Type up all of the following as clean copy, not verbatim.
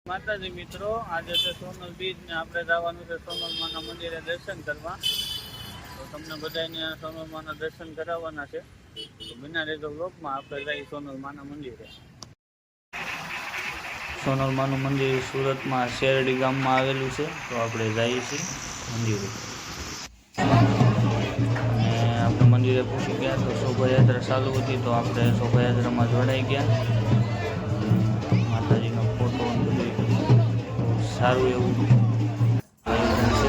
માતાજી મિત્રો, આજે છે સોનલ બીજ ને આપણે જવાનું છે સોનલ માના મંદિરે દર્શન કરવા. તો તમને બધાને સોનલ માના દર્શન કરાવવાના છે. તો બિના રહેતો બ્લોકમાં આપણે જઈએ સોનલ માના મંદિરે. સોનલ માનું મંદિર સુરતમાં શેરડી ગામમાં આવેલું છે. તો આપણે જઈએ છીએ મંદિરે. અને આપણે મંદિરે પહોંચી ગયા તો શોભાયાત્રા ચાલુ હતી, તો આપણે શોભાયાત્રામાં જોડાઈ ગયા. માતાજીનો ફોટો સારું એવું આયોજન છે.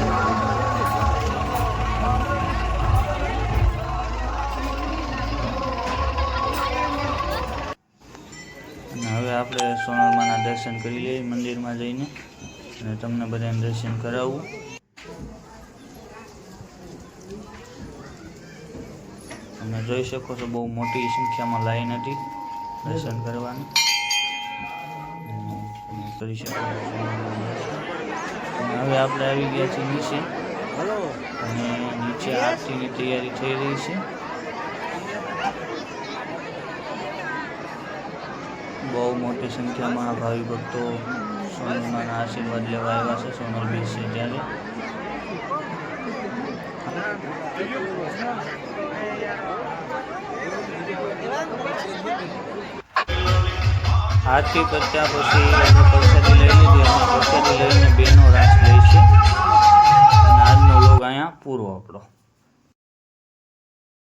અને હવે આપણે સોનલમાના દર્શન કરી લઈએ મંદિરમાં જઈને, અને તમને બધાને દર્શન કરાવવું. તમે જોઈ શકો છો, બહુ મોટી સંખ્યામાં લાઈન હતી દર્શન કરવાની. કરી શકો છો. હવે આપણે આવી ગયા છીએ નીચે, અને નીચે આરતીની તૈયારી થઈ રહી છે. બહુ મોટી સંખ્યામાં ભાવિ ભક્તો સોનલમાના આશીર્વાદ લેવા આવ્યા છે. સોનલ બીજ છે ત્યારે આરતી કરતા પછી અમે પ્રસાદી લઈ લીધી, અને પ્રસાદી લઈને બેનો રાસ લે છે. આજનો લોગ અહીંયા પૂરો આપણો.